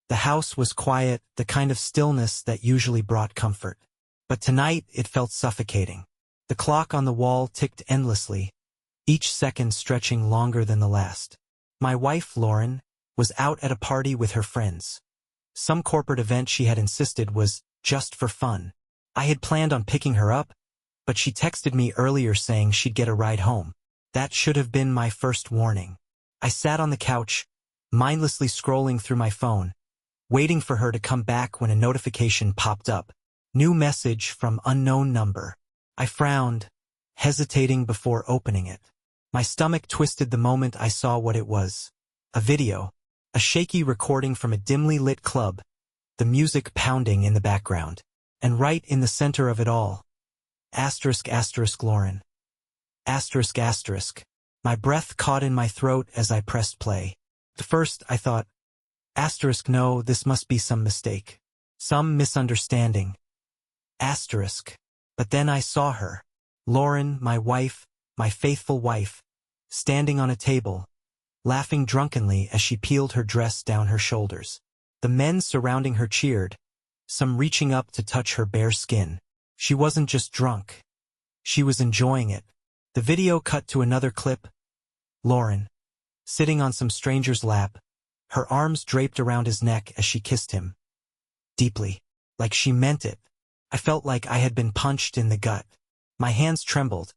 The house was quiet, the kind of stillness that usually brought comfort. But tonight it felt suffocating. The clock on the wall ticked endlessly, each second stretching longer than the last. My wife, Lauren, was out at a party with her friends. Some corporate event she had insisted was just for fun. I had planned on picking her up, but she texted me earlier saying she'd get a ride home. That should have been my first warning. I sat on the couch, mindlessly scrolling through my phone, waiting for her to come back when a notification popped up. New message from unknown number. I frowned, hesitating before opening it. My stomach twisted the moment I saw what it was. A video. A shaky recording from a dimly lit club, the music pounding in the background. And right in the center of it all, Lauren. My breath caught in my throat as I pressed play. At first I thought, no, this must be some mistake. Some misunderstanding. But then I saw her. Lauren, my wife, my faithful wife, standing on a table, laughing drunkenly as she peeled her dress down her shoulders. The men surrounding her cheered, some reaching up to touch her bare skin. She wasn't just drunk. She was enjoying it. The video cut to another clip. Lauren, sitting on some stranger's lap, her arms draped around his neck as she kissed him. Deeply, like she meant it. I felt like I had been punched in the gut. My hands trembled,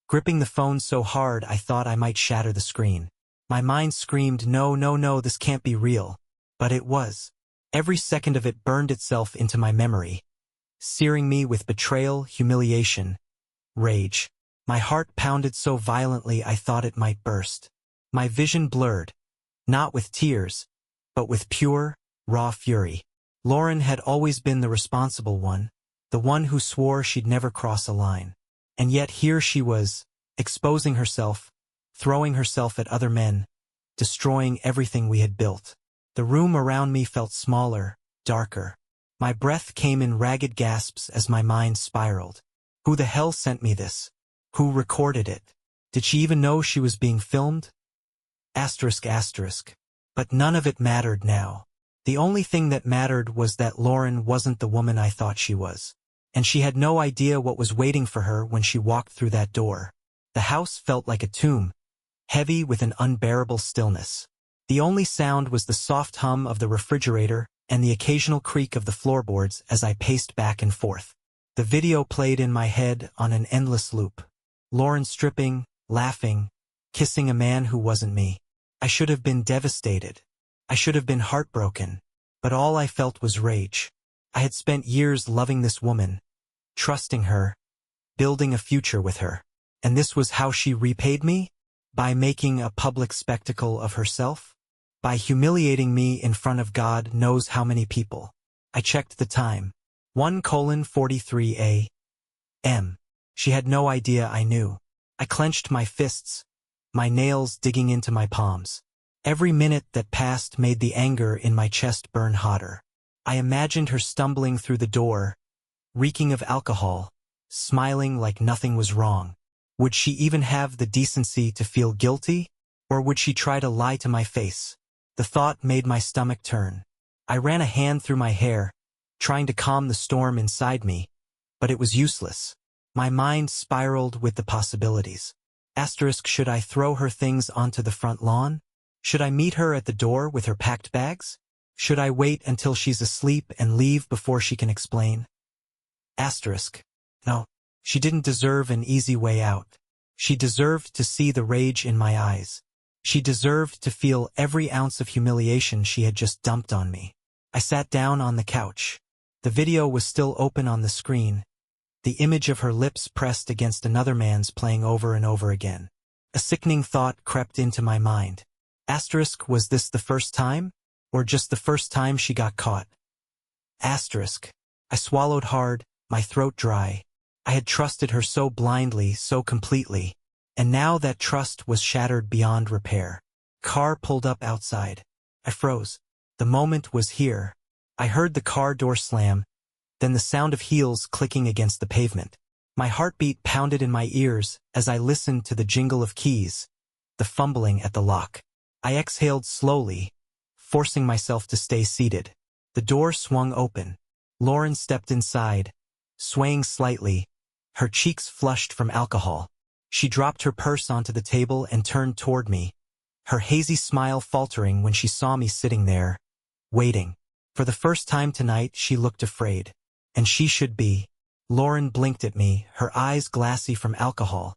gripping the phone so hard I thought I might shatter the screen. My mind screamed, no, no, no, this can't be real. But it was. Every second of it burned itself into my memory, searing me with betrayal, humiliation, rage. My heart pounded so violently I thought it might burst. My vision blurred, not with tears, but with pure, raw fury. Lauren had always been the responsible one, the one who swore she'd never cross a line. And yet here she was, exposing herself, throwing herself at other men, destroying everything we had built. The room around me felt smaller, darker. My breath came in ragged gasps as my mind spiraled. Who the hell sent me this? Who recorded it? Did she even know she was being filmed? But none of it mattered now. The only thing that mattered was that Lauren wasn't the woman I thought she was. And she had no idea what was waiting for her when she walked through that door. The house felt like a tomb, heavy with an unbearable stillness. The only sound was the soft hum of the refrigerator and the occasional creak of the floorboards as I paced back and forth. The video played in my head on an endless loop. Lauren stripping, laughing, kissing a man who wasn't me. I should have been devastated. I should have been heartbroken. But all I felt was rage. I had spent years loving this woman, trusting her, building a future with her. And this was how she repaid me? By making a public spectacle of herself? By humiliating me in front of God knows how many people. I checked the time. 1:43 a.m. She had no idea I knew. I clenched my fists, my nails digging into my palms. Every minute that passed made the anger in my chest burn hotter. I imagined her stumbling through the door, reeking of alcohol, smiling like nothing was wrong. Would she even have the decency to feel guilty? Or would she try to lie to my face? The thought made my stomach turn. I ran a hand through my hair, trying to calm the storm inside me, but it was useless. My mind spiraled with the possibilities. Should I throw her things onto the front lawn? Should I meet her at the door with her packed bags? Should I wait until she's asleep and leave before she can explain? No, she didn't deserve an easy way out. She deserved to see the rage in my eyes. She deserved to feel every ounce of humiliation she had just dumped on me. I sat down on the couch. The video was still open on the screen, the image of her lips pressed against another man's playing over and over again. A sickening thought crept into my mind. Was this the first time? Or just the first time she got caught? I swallowed hard, my throat dry. I had trusted her so blindly, so completely. And now that trust was shattered beyond repair. Car pulled up outside. I froze. The moment was here. I heard the car door slam, then the sound of heels clicking against the pavement. My heartbeat pounded in my ears as I listened to the jingle of keys, the fumbling at the lock. I exhaled slowly, forcing myself to stay seated. The door swung open. Lauren stepped inside, swaying slightly, her cheeks flushed from alcohol. She dropped her purse onto the table and turned toward me, her hazy smile faltering when she saw me sitting there, waiting. For the first time tonight, she looked afraid. And she should be. Lauren blinked at me, her eyes glassy from alcohol.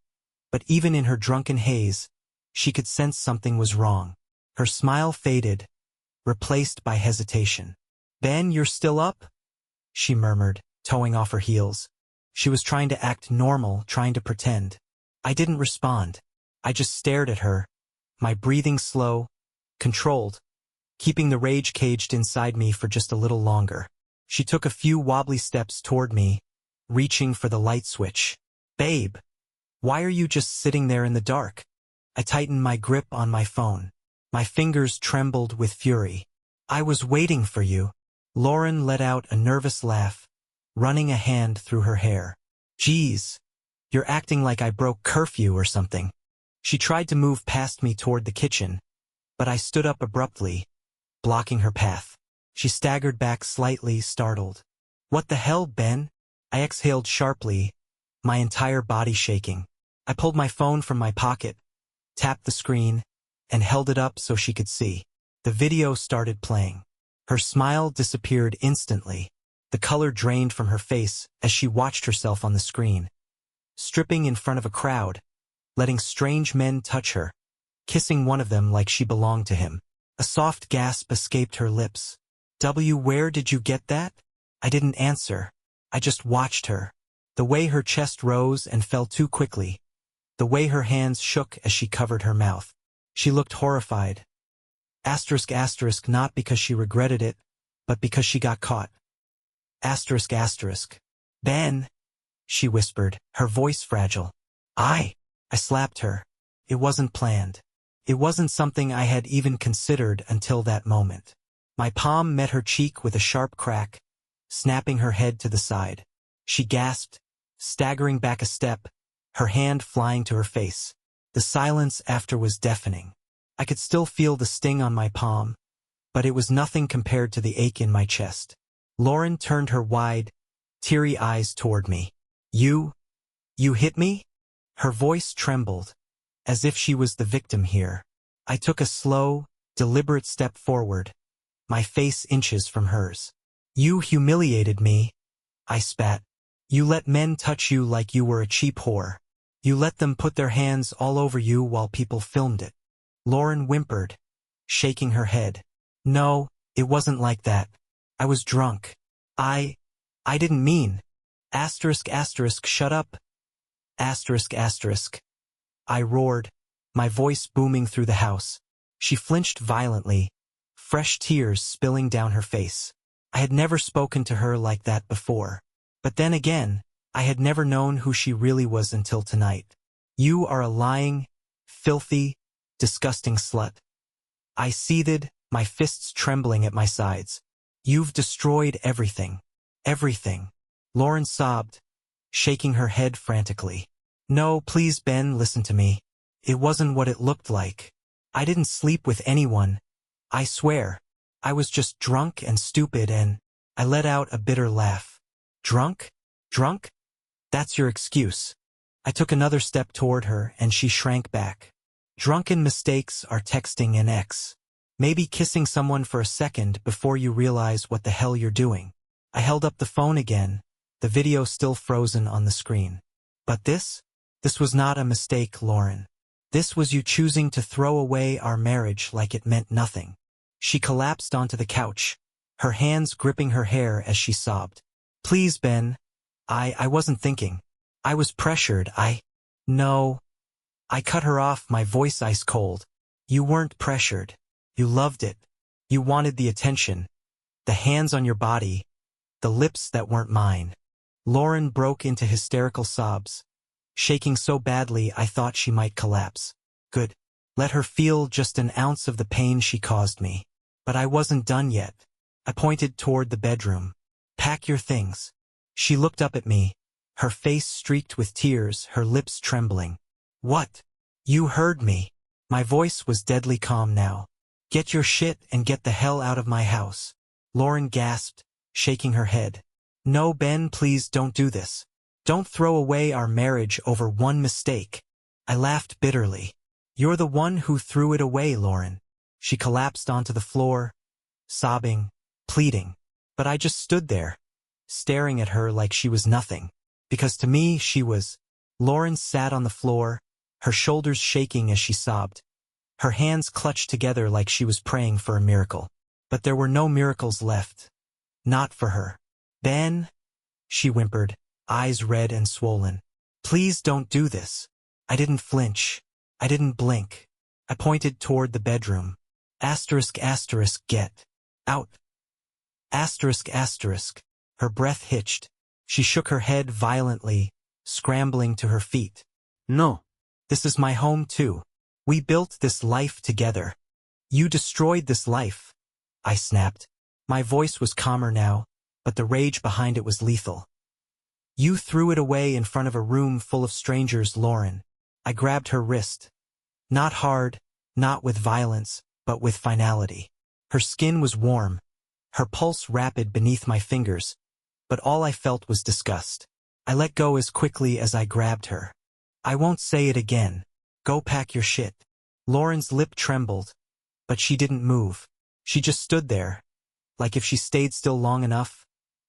But even in her drunken haze, she could sense something was wrong. Her smile faded, replaced by hesitation. "Ben, you're still up?" she murmured, toeing off her heels. She was trying to act normal, trying to pretend. I didn't respond. I just stared at her, my breathing slow, controlled, keeping the rage caged inside me for just a little longer. She took a few wobbly steps toward me, reaching for the light switch. "Babe, why are you just sitting there in the dark?" I tightened my grip on my phone. My fingers trembled with fury. "I was waiting for you." Lauren let out a nervous laugh, running a hand through her hair. "Geez, you're acting like I broke curfew or something." She tried to move past me toward the kitchen, but I stood up abruptly, blocking her path. She staggered back slightly, startled. "What the hell, Ben?" I exhaled sharply, my entire body shaking. I pulled my phone from my pocket, tapped the screen, and held it up so she could see. The video started playing. Her smile disappeared instantly. The color drained from her face as she watched herself on the screen. Stripping in front of a crowd, letting strange men touch her, kissing one of them like she belonged to him. A soft gasp escaped her lips. Where did you get that?" I didn't answer. I just watched her. The way her chest rose and fell too quickly. The way her hands shook as she covered her mouth. She looked horrified. Asterisk asterisk, not because she regretted it, but because she got caught. Asterisk asterisk. "Ben," she whispered, her voice fragile. I slapped her. It wasn't planned. It wasn't something I had even considered until that moment. My palm met her cheek with a sharp crack, snapping her head to the side. She gasped, staggering back a step, her hand flying to her face. The silence after was deafening. I could still feel the sting on my palm, but it was nothing compared to the ache in my chest. Lauren turned her wide, teary eyes toward me. You hit me?" Her voice trembled, as if she was the victim here. I took a slow, deliberate step forward, my face inches from hers. "You humiliated me," I spat. "You let men touch you like you were a cheap whore. You let them put their hands all over you while people filmed it." Lauren whimpered, shaking her head. "No, it wasn't like that. I was drunk. I didn't mean. Asterisk asterisk, shut up. Asterisk asterisk." I roared, my voice booming through the house. She flinched violently, fresh tears spilling down her face. I had never spoken to her like that before. But then again, I had never known who she really was until tonight. "You are a lying, filthy, disgusting slut." I seethed, my fists trembling at my sides. "You've destroyed everything. Everything." Lauren sobbed, shaking her head frantically. "No, please, Ben, listen to me. It wasn't what it looked like. I didn't sleep with anyone. I swear. I was just drunk and stupid and..." I let out a bitter laugh. "Drunk? Drunk? That's your excuse." I took another step toward her and she shrank back. "Drunken mistakes are texting an ex. Maybe kissing someone for a second before you realize what the hell you're doing." I held up the phone again, the video still frozen on the screen. "But this was not a mistake, Lauren. This was you choosing to throw away our marriage like it meant nothing." She collapsed onto the couch, her hands gripping her hair as she sobbed. "Please, Ben. I wasn't thinking. I was pressured. No." I cut her off, my voice ice cold. "You weren't pressured. You loved it. You wanted the attention. The hands on your body. The lips that weren't mine." Lauren broke into hysterical sobs, shaking so badly I thought she might collapse. Good. Let her feel just an ounce of the pain she caused me. But I wasn't done yet. I pointed toward the bedroom. "Pack your things." She looked up at me, her face streaked with tears, her lips trembling. "What?" "You heard me." My voice was deadly calm now. Get your shit and get the hell out of my house. Lauren gasped, shaking her head. No, Ben, please don't do this. Don't throw away our marriage over one mistake. I laughed bitterly. You're the one who threw it away, Lauren. She collapsed onto the floor, sobbing, pleading. But I just stood there, staring at her like she was nothing. Because to me, she was. Lauren sat on the floor, her shoulders shaking as she sobbed. Her hands clutched together like she was praying for a miracle. But there were no miracles left. Not for her. Ben, she whimpered, eyes red and swollen. Please don't do this. I didn't flinch. I didn't blink. I pointed toward the bedroom. Asterisk, asterisk, get out. Asterisk, asterisk. Her breath hitched. She shook her head violently, scrambling to her feet. No. This is my home too. We built this life together. You destroyed this life. I snapped. My voice was calmer now, but the rage behind it was lethal. You threw it away in front of a room full of strangers, Lauren. I grabbed her wrist. Not hard, not with violence, but with finality. Her skin was warm, her pulse rapid beneath my fingers, but all I felt was disgust. I let go as quickly as I grabbed her. I won't say it again. Go pack your shit. Lauren's lip trembled, but she didn't move. She just stood there, like if she stayed still long enough,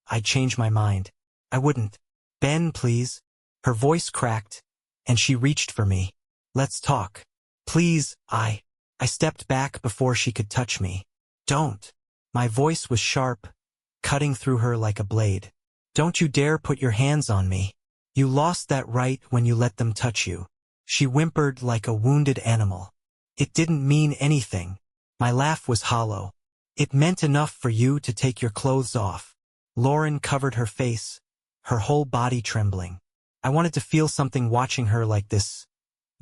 I'd change my mind. I wouldn't. Ben, please. Her voice cracked, and she reached for me. Let's talk. Please, I stepped back before she could touch me. Don't. My voice was sharp, cutting through her like a blade. Don't you dare put your hands on me. You lost that right when you let them touch you. She whimpered like a wounded animal. It didn't mean anything. My laugh was hollow. It meant enough for you to take your clothes off. Lauren covered her face, her whole body trembling. I wanted to feel something watching her like this.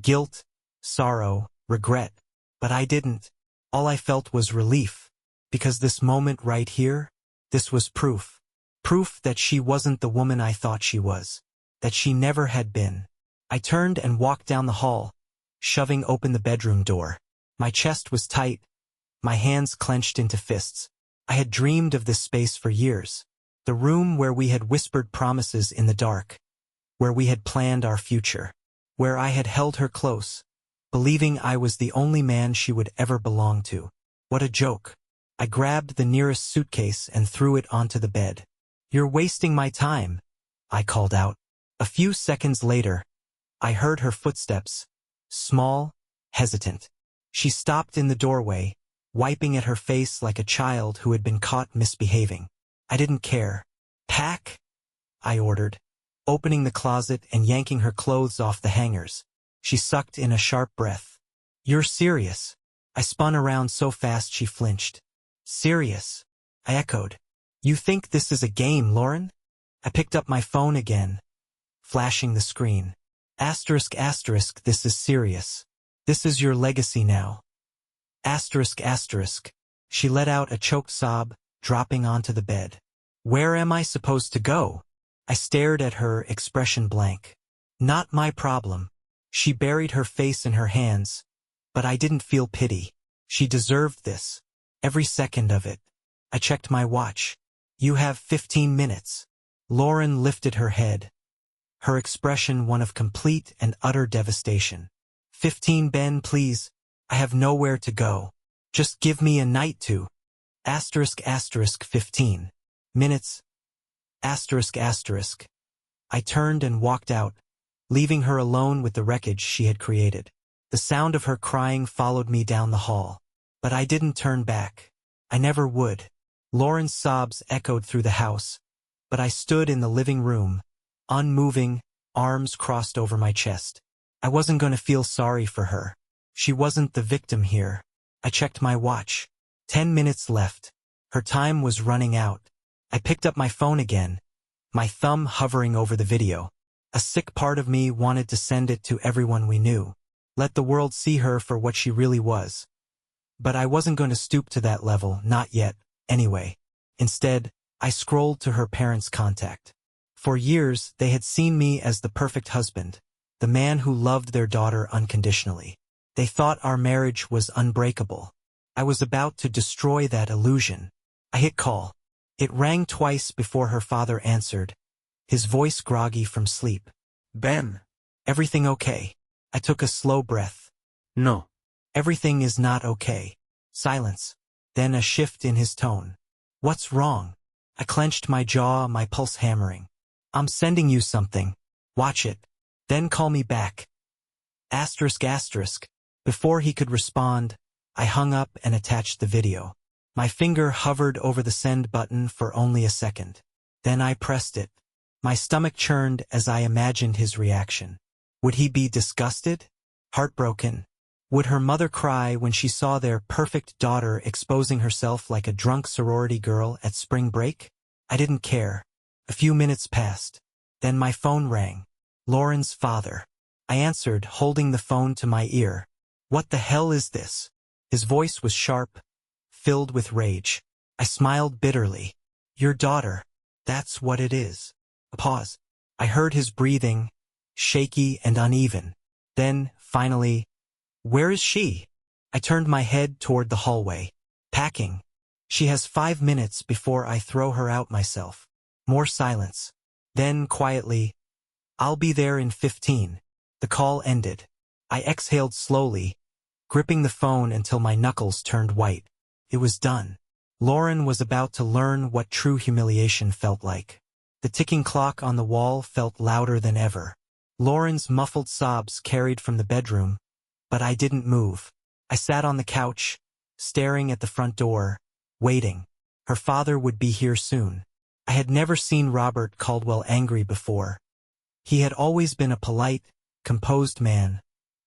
Guilt, sorrow, regret. But I didn't. All I felt was relief. Because this moment right here, this was proof. Proof that she wasn't the woman I thought she was. That she never had been. I turned and walked down the hall, shoving open the bedroom door. My chest was tight, my hands clenched into fists. I had dreamed of this space for years. The room where we had whispered promises in the dark. Where we had planned our future. Where I had held her close, believing I was the only man she would ever belong to. What a joke. I grabbed the nearest suitcase and threw it onto the bed. You're wasting my time, I called out. A few seconds later, I heard her footsteps, small, hesitant. She stopped in the doorway, wiping at her face like a child who had been caught misbehaving. I didn't care. Pack, I ordered, opening the closet and yanking her clothes off the hangers. She sucked in a sharp breath. You're serious? I spun around so fast she flinched. Serious? I echoed. You think this is a game, Lauren? I picked up my phone again, flashing the screen. Asterisk, asterisk, this is serious. This is your legacy now. Asterisk, asterisk. She let out a choked sob, dropping onto the bed. Where am I supposed to go? I stared at her, expression blank. Not my problem. She buried her face in her hands, but I didn't feel pity. She deserved this. Every second of it. I checked my watch. You have 15 minutes. Lauren lifted her head, her expression one of complete and utter devastation. 15, Ben, please. I have nowhere to go. Just give me a night to. Asterisk, asterisk, 15 minutes. Asterisk, asterisk. I turned and walked out, leaving her alone with the wreckage she had created. The sound of her crying followed me down the hall. But I didn't turn back. I never would. Lauren's sobs echoed through the house, but I stood in the living room, unmoving, arms crossed over my chest. I wasn't going to feel sorry for her. She wasn't the victim here. I checked my watch. 10 minutes left. Her time was running out. I picked up my phone again, my thumb hovering over the video. A sick part of me wanted to send it to everyone we knew. Let the world see her for what she really was. But I wasn't going to stoop to that level, not yet, anyway. Instead, I scrolled to her parents' contact. For years, they had seen me as the perfect husband, the man who loved their daughter unconditionally. They thought our marriage was unbreakable. I was about to destroy that illusion. I hit call. It rang twice before her father answered, his voice groggy from sleep. Ben. Everything okay? I took a slow breath. No. Everything is not okay. Silence. Then a shift in his tone. What's wrong? I clenched my jaw, my pulse hammering. I'm sending you something. Watch it. Then call me back. Asterisk asterisk. Before he could respond, I hung up and attached the video. My finger hovered over the send button for only a second. Then I pressed it. My stomach churned as I imagined his reaction. Would he be disgusted? Heartbroken? Would her mother cry when she saw their perfect daughter exposing herself like a drunk sorority girl at spring break? I didn't care. A few minutes passed. Then my phone rang. Lauren's father. I answered, holding the phone to my ear. What the hell is this? His voice was sharp, filled with rage. I smiled bitterly. Your daughter. That's what it is. A pause. I heard his breathing, shaky and uneven. Then, finally, where is she? I turned my head toward the hallway. Packing. She has 5 minutes before I throw her out myself. More silence. Then, quietly, I'll be there in 15. The call ended. I exhaled slowly, gripping the phone until my knuckles turned white. It was done. Lauren was about to learn what true humiliation felt like. The ticking clock on the wall felt louder than ever. Lauren's muffled sobs carried from the bedroom, but I didn't move. I sat on the couch, staring at the front door, waiting. Her father would be here soon. I had never seen Robert Caldwell angry before. He had always been a polite, composed man,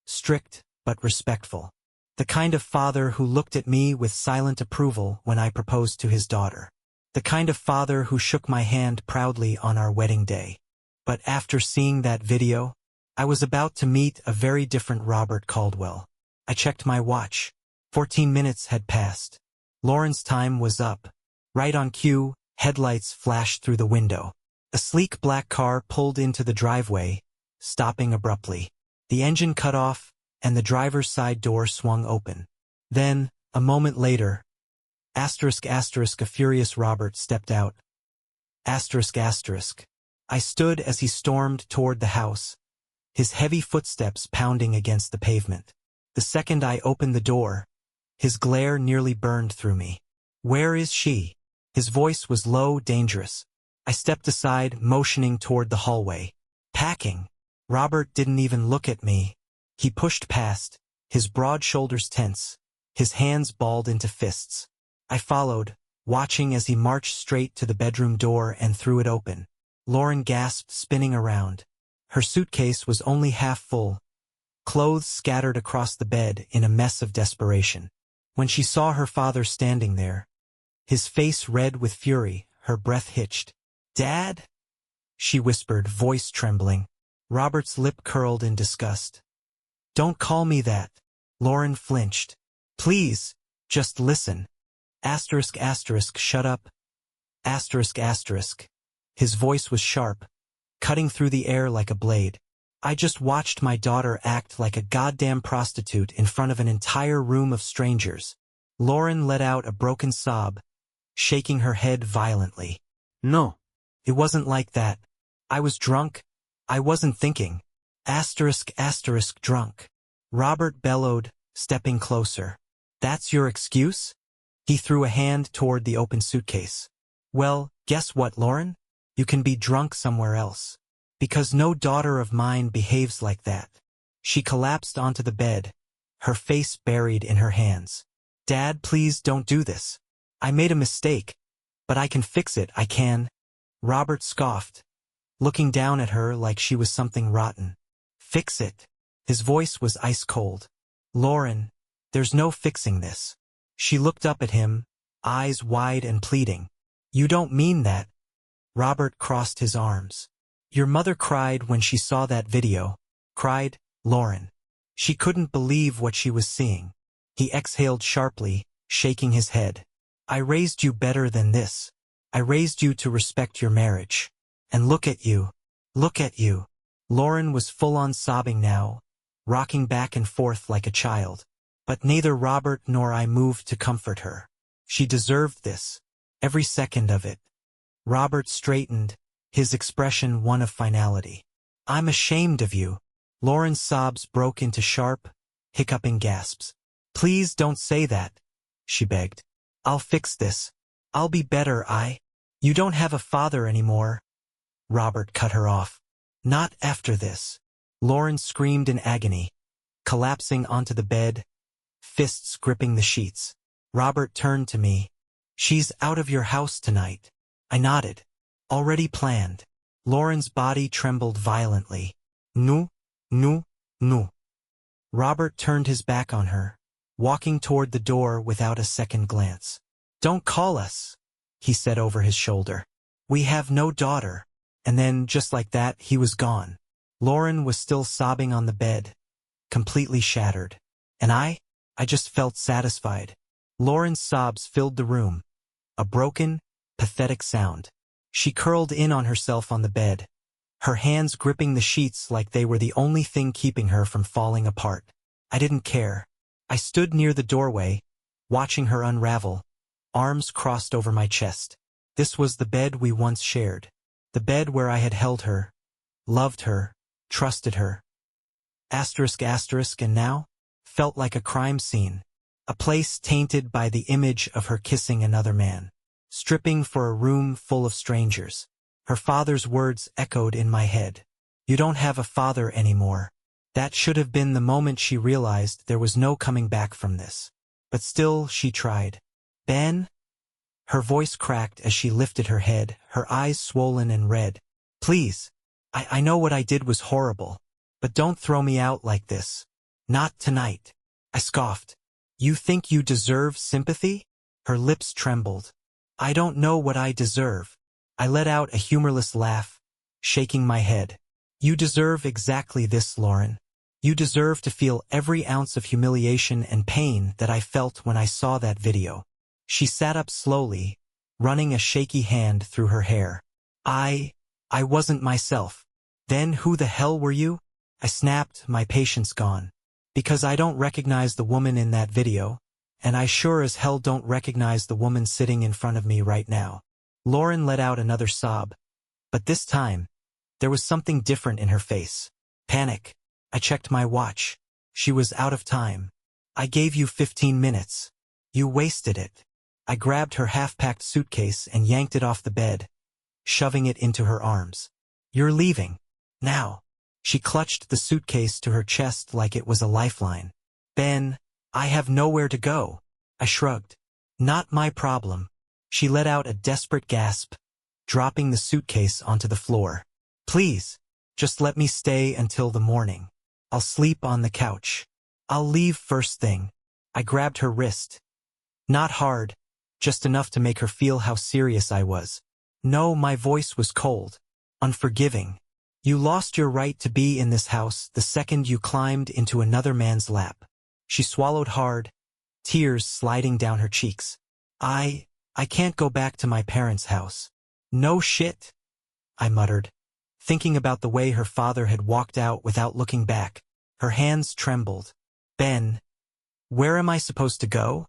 strict but respectful. The kind of father who looked at me with silent approval when I proposed to his daughter. The kind of father who shook my hand proudly on our wedding day. But after seeing that video, I was about to meet a very different Robert Caldwell. I checked my watch. 14 minutes had passed. Lauren's time was up. Right on cue, headlights flashed through the window. A sleek black car pulled into the driveway, stopping abruptly. The engine cut off, and the driver's side door swung open. Then, a moment later, a furious Robert stepped out. I stood as he stormed toward the house, his heavy footsteps pounding against the pavement. The second I opened the door, his glare nearly burned through me. Where is she? His voice was low, dangerous. I stepped aside, motioning toward the hallway. Packing. Robert didn't even look at me. He pushed past, his broad shoulders tense, his hands balled into fists. I followed, watching as he marched straight to the bedroom door and threw it open. Lauren gasped, spinning around. Her suitcase was only half full, clothes scattered across the bed in a mess of desperation. When she saw her father standing there, his face red with fury, her breath hitched. Dad? She whispered, voice trembling. Robert's lip curled in disgust. Don't call me that. Lauren flinched. Please, just listen. Shut up. His voice was sharp, cutting through the air like a blade. I just watched my daughter act like a goddamn prostitute in front of an entire room of strangers. Lauren let out a broken sob, shaking her head violently. No. It wasn't like that. I was drunk. I wasn't thinking. Drunk. Robert bellowed, stepping closer. That's your excuse? He threw a hand toward the open suitcase. Well, guess what, Lauren? You can be drunk somewhere else. Because no daughter of mine behaves like that. She collapsed onto the bed, her face buried in her hands. Dad, please don't do this. I made a mistake, but I can fix it, I can. Robert scoffed, looking down at her like she was something rotten. Fix it. His voice was ice cold. Lauren, there's no fixing this. She looked up at him, eyes wide and pleading. You don't mean that. Robert crossed his arms. Your mother cried when she saw that video. Cried, Lauren. She couldn't believe what she was seeing. He exhaled sharply, shaking his head. I raised you better than this. I raised you to respect your marriage. And look at you. Look at you. Lauren was full-on sobbing now, rocking back and forth like a child. But neither Robert nor I moved to comfort her. She deserved this. Every second of it. Robert straightened, his expression one of finality. I'm ashamed of you. Lauren's sobs broke into sharp, hiccuping gasps. Please don't say that, she begged. I'll fix this. I'll be better. You don't have a father anymore. Robert cut her off. Not after this. Lauren screamed in agony, collapsing onto the bed, fists gripping the sheets. Robert turned to me. She's out of your house tonight. I nodded. Already planned. Lauren's body trembled violently. No, no, no. Robert turned his back on her, walking toward the door without a second glance. Don't call us, he said over his shoulder. We have no daughter. And then, just like that, he was gone. Lauren was still sobbing on the bed, completely shattered. And I just felt satisfied. Lauren's sobs filled the room. A broken, pathetic sound. She curled in on herself on the bed, her hands gripping the sheets like they were the only thing keeping her from falling apart. I didn't care. I stood near the doorway, watching her unravel, arms crossed over my chest. This was the bed we once shared. The bed where I had held her, loved her, trusted her. Asterisk, and now? Felt like a crime scene. A place tainted by the image of her kissing another man. Stripping for a room full of strangers. Her father's words echoed in my head. You don't have a father anymore. That should have been the moment she realized there was no coming back from this. But still, she tried. Ben? Her voice cracked as she lifted her head, her eyes swollen and red. Please. I know what I did was horrible. But don't throw me out like this. Not tonight. I scoffed. You think you deserve sympathy? Her lips trembled. I don't know what I deserve. I let out a humorless laugh, shaking my head. You deserve exactly this, Lauren. You deserve to feel every ounce of humiliation and pain that I felt when I saw that video. She sat up slowly, running a shaky hand through her hair. I wasn't myself. Then who the hell were you? I snapped, my patience gone. Because I don't recognize the woman in that video, and I sure as hell don't recognize the woman sitting in front of me right now. Lauren let out another sob. But this time, there was something different in her face. Panic. I checked my watch. She was out of time. I gave you 15 minutes. You wasted it. I grabbed her half-packed suitcase and yanked it off the bed, shoving it into her arms. You're leaving. Now. She clutched the suitcase to her chest like it was a lifeline. Ben, I have nowhere to go. I shrugged. Not my problem. She let out a desperate gasp, dropping the suitcase onto the floor. Please, just let me stay until the morning. I'll sleep on the couch. I'll leave first thing. I grabbed her wrist. Not hard, just enough to make her feel how serious I was. No, my voice was cold, unforgiving. You lost your right to be in this house the second you climbed into another man's lap. She swallowed hard, tears sliding down her cheeks. I can't go back to my parents' house. No shit, I muttered, thinking about the way her father had walked out without looking back. Her hands trembled. Ben, where am I supposed to go?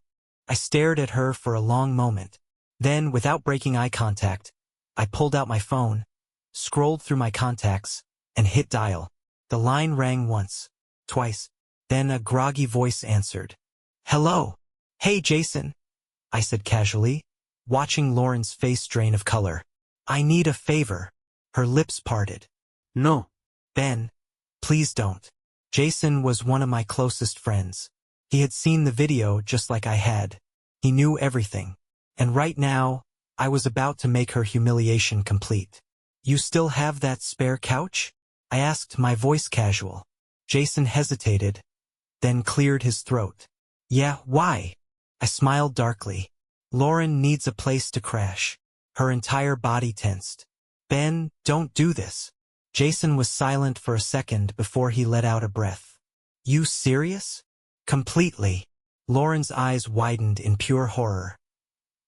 I stared at her for a long moment. Then, without breaking eye contact, I pulled out my phone, scrolled through my contacts, and hit dial. The line rang once, twice. Then a groggy voice answered. Hello. Hey, Jason, I said casually, watching Lauren's face drain of color. I need a favor. Her lips parted. No. Ben, please don't. Jason was one of my closest friends. He had seen the video just like I had. He knew everything. And right now, I was about to make her humiliation complete. You still have that spare couch? I asked, my voice casual. Jason hesitated, then cleared his throat. Yeah, why? I smiled darkly. Lauren needs a place to crash. Her entire body tensed. Ben, don't do this. Jason was silent for a second before he let out a breath. You serious? Completely. Lauren's eyes widened in pure horror.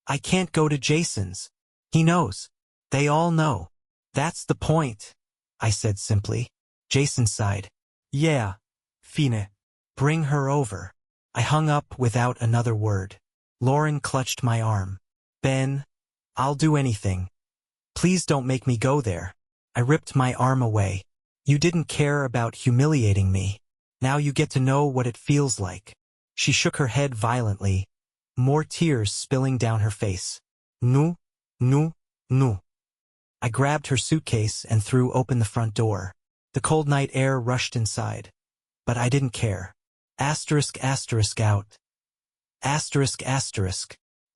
I can't go to Jason's. He knows. They all know. That's the point, I said simply. Jason sighed. Yeah, fine. Bring her over. I hung up without another word. Lauren clutched my arm. Ben, I'll do anything. Please don't make me go there. I ripped my arm away. You didn't care about humiliating me. Now you get to know what it feels like. She shook her head violently, more tears spilling down her face. No, no, no. I grabbed her suitcase and threw open the front door. The cold night air rushed inside. But I didn't care. Out.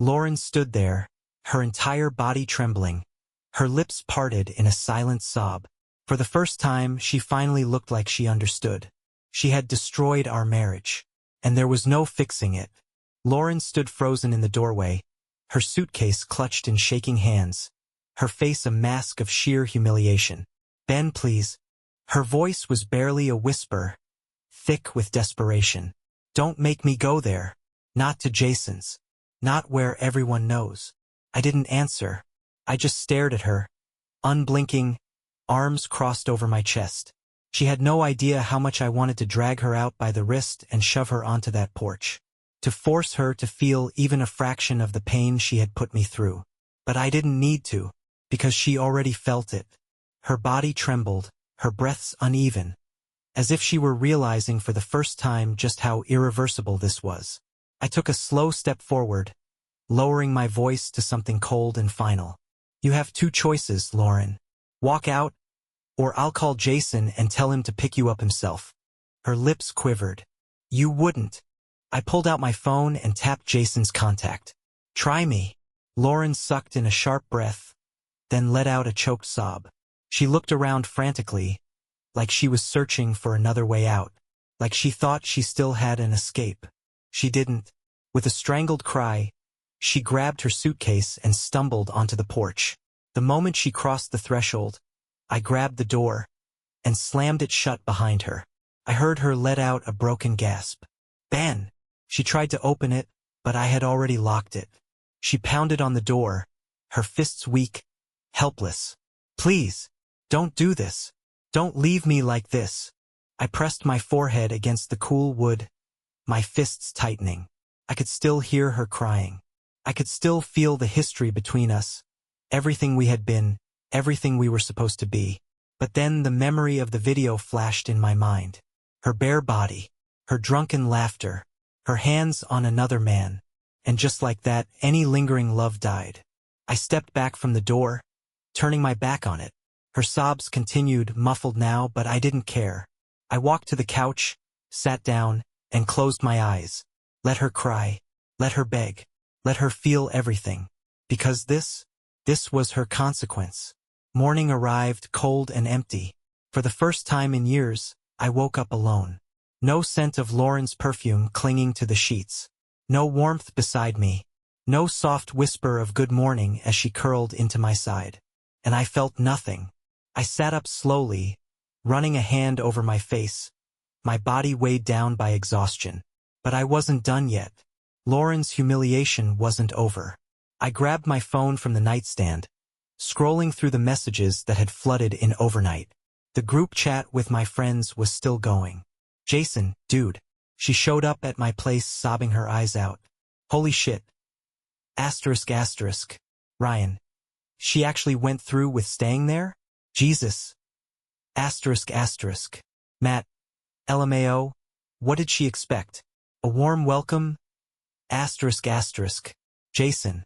Lauren stood there, her entire body trembling. Her lips parted in a silent sob. For the first time, she finally looked like she understood. She had destroyed our marriage. And there was no fixing it. Lauren stood frozen in the doorway, her suitcase clutched in shaking hands, her face a mask of sheer humiliation. Ben, please. Her voice was barely a whisper, thick with desperation. Don't make me go there. Not to Jason's. Not where everyone knows. I didn't answer. I just stared at her, unblinking, arms crossed over my chest. She had no idea how much I wanted to drag her out by the wrist and shove her onto that porch. To force her to feel even a fraction of the pain she had put me through. But I didn't need to, because she already felt it. Her body trembled, her breaths uneven, as if she were realizing for the first time just how irreversible this was. I took a slow step forward, lowering my voice to something cold and final. You have two choices, Lauren. Walk out, or I'll call Jason and tell him to pick you up himself. Her lips quivered. You wouldn't. I pulled out my phone and tapped Jason's contact. Try me. Lauren sucked in a sharp breath, then let out a choked sob. She looked around frantically, like she was searching for another way out, like she thought she still had an escape. She didn't. With a strangled cry, she grabbed her suitcase and stumbled onto the porch. The moment she crossed the threshold, I grabbed the door and slammed it shut behind her. I heard her let out a broken gasp. Ben! She tried to open it, but I had already locked it. She pounded on the door, her fists weak, helpless. Please, don't do this. Don't leave me like this. I pressed my forehead against the cool wood, my fists tightening. I could still hear her crying. I could still feel the history between us, everything we had been, everything we were supposed to be. But then the memory of the video flashed in my mind. Her bare body, her drunken laughter, her hands on another man. And just like that, any lingering love died. I stepped back from the door, turning my back on it. Her sobs continued, muffled now, but I didn't care. I walked to the couch, sat down, and closed my eyes. Let her cry. Let her beg. Let her feel everything. Because this was her consequence. Morning arrived, cold and empty. For the first time in years, I woke up alone. No scent of Lauren's perfume clinging to the sheets. No warmth beside me. No soft whisper of good morning as she curled into my side. And I felt nothing. I sat up slowly, running a hand over my face, my body weighed down by exhaustion. But I wasn't done yet. Lauren's humiliation wasn't over. I grabbed my phone from the nightstand, scrolling through the messages that had flooded in overnight. The group chat with my friends was still going. Jason, dude. She showed up at my place sobbing her eyes out. Holy shit. ***. Ryan. She actually went through with staying there? Jesus. ***. Matt. LMAO. What did she expect? A warm welcome? Jason.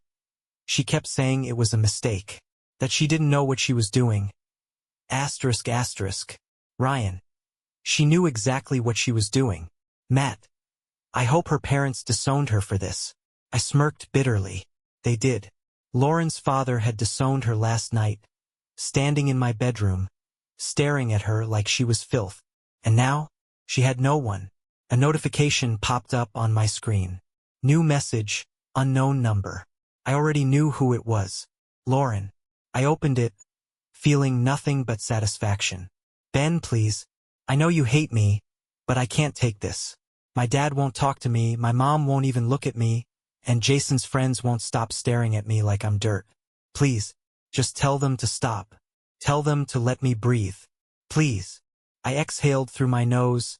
She kept saying it was a mistake. That she didn't know what she was doing. Ryan. She knew exactly what she was doing. Matt. I hope her parents disowned her for this. I smirked bitterly. They did. Lauren's father had disowned her last night, standing in my bedroom, staring at her like she was filth. And now, she had no one. A notification popped up on my screen. New message, unknown number. I already knew who it was. Lauren. I opened it, feeling nothing but satisfaction. Ben, please. I know you hate me, but I can't take this. My dad won't talk to me, my mom won't even look at me, and Jason's friends won't stop staring at me like I'm dirt. Please, just tell them to stop. Tell them to let me breathe. Please. I exhaled through my nose,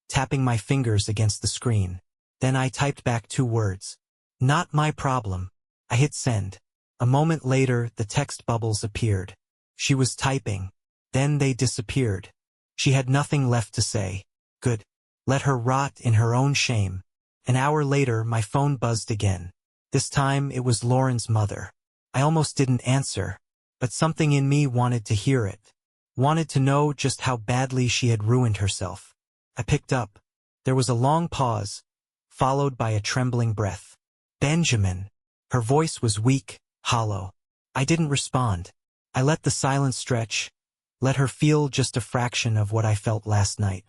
tapping my fingers against the screen. Then I typed back 2 words. Not my problem. I hit send. A moment later, the text bubbles appeared. She was typing. Then they disappeared. She had nothing left to say. Good. Let her rot in her own shame. An hour later, my phone buzzed again. This time, it was Lauren's mother. I almost didn't answer, but something in me wanted to hear it. Wanted to know just how badly she had ruined herself. I picked up. There was a long pause, followed by a trembling breath. Benjamin. Her voice was weak, hollow. I didn't respond. I let the silence stretch, let her feel just a fraction of what I felt last night.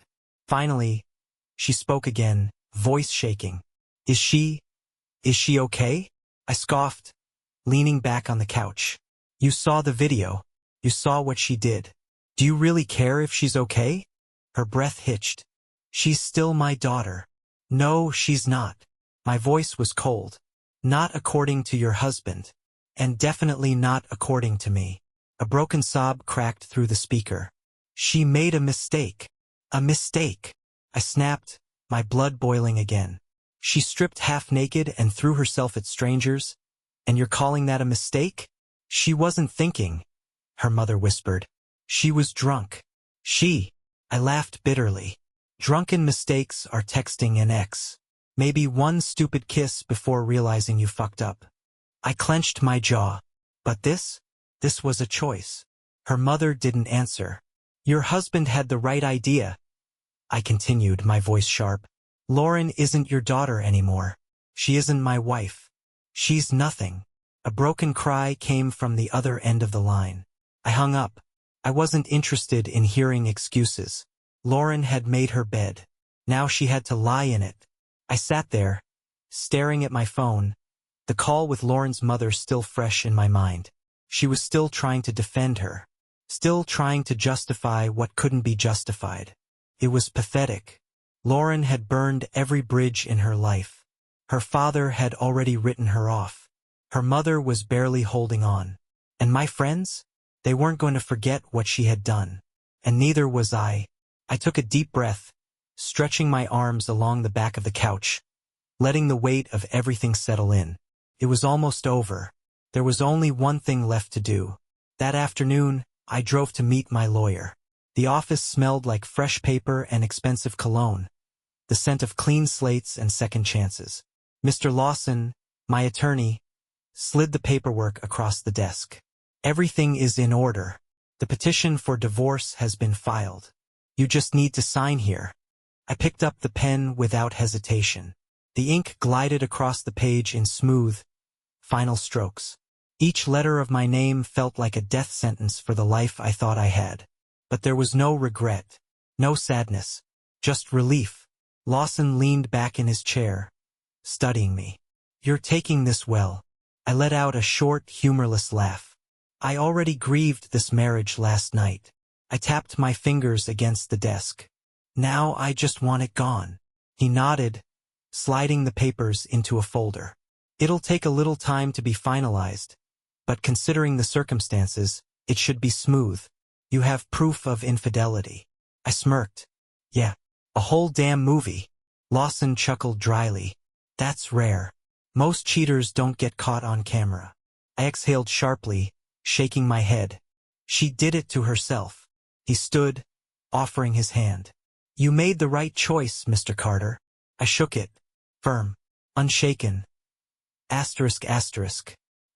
Finally, she spoke again, voice shaking. Is she okay? I scoffed, leaning back on the couch. You saw the video. You saw what she did. Do you really care if she's okay? Her breath hitched. She's still my daughter. No, she's not. My voice was cold. Not according to your husband. And definitely not according to me. A broken sob cracked through the speaker. She made a mistake. A mistake. I snapped, my blood boiling again. She stripped half naked and threw herself at strangers. And you're calling that a mistake? She wasn't thinking, her mother whispered. She was drunk. I laughed bitterly. Drunken mistakes are texting an ex. Maybe one stupid kiss before realizing you fucked up. I clenched my jaw. But this was a choice. Her mother didn't answer. Your husband had the right idea. I continued, my voice sharp. Lauren isn't your daughter anymore. She isn't my wife. She's nothing. A broken cry came from the other end of the line. I hung up. I wasn't interested in hearing excuses. Lauren had made her bed. Now she had to lie in it. I sat there, staring at my phone, the call with Lauren's mother still fresh in my mind. She was still trying to defend her. Still trying to justify what couldn't be justified. It was pathetic. Lauren had burned every bridge in her life. Her father had already written her off. Her mother was barely holding on. And my friends? They weren't going to forget what she had done. And neither was I. I took a deep breath, stretching my arms along the back of the couch, letting the weight of everything settle in. It was almost over. There was only one thing left to do. That afternoon, I drove to meet my lawyer. The office smelled like fresh paper and expensive cologne, the scent of clean slates and second chances. Mr. Lawson, my attorney, slid the paperwork across the desk. Everything is in order. The petition for divorce has been filed. You just need to sign here. I picked up the pen without hesitation. The ink glided across the page in smooth, final strokes. Each letter of my name felt like a death sentence for the life I thought I had. But there was no regret, no sadness, just relief. Lawson leaned back in his chair, studying me. You're taking this well. I let out a short, humorless laugh. I already grieved this marriage last night. I tapped my fingers against the desk. Now I just want it gone. He nodded, sliding the papers into a folder. It'll take a little time to be finalized, but considering the circumstances, it should be smooth. You have proof of infidelity. I smirked. Yeah, a whole damn movie. Lawson chuckled dryly. That's rare. Most cheaters don't get caught on camera. I exhaled sharply, shaking my head. She did it to herself. He stood, offering his hand. You made the right choice, Mr. Carter. I shook it, firm, unshaken. Asterisk.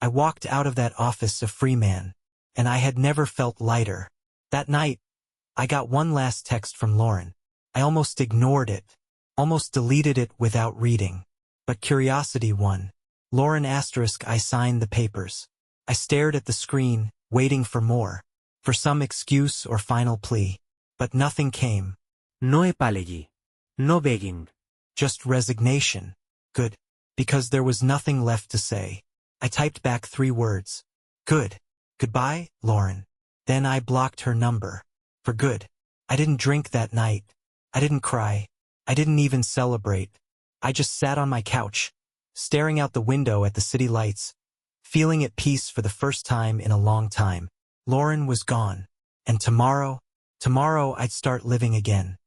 I walked out of that office a free man, and I had never felt lighter. That night, I got one last text from Lauren. I almost ignored it, almost deleted it without reading. But curiosity won. Lauren asterisk I signed the papers. I stared at the screen, waiting for more, for some excuse or final plea. But nothing came. No apology. No begging. Just resignation. Good. Because there was nothing left to say. I typed back 3 words. Good. Goodbye, Lauren. Then I blocked her number. For good. I didn't drink that night. I didn't cry. I didn't even celebrate. I just sat on my couch, staring out the window at the city lights, feeling at peace for the first time in a long time. Lauren was gone. And tomorrow I'd start living again.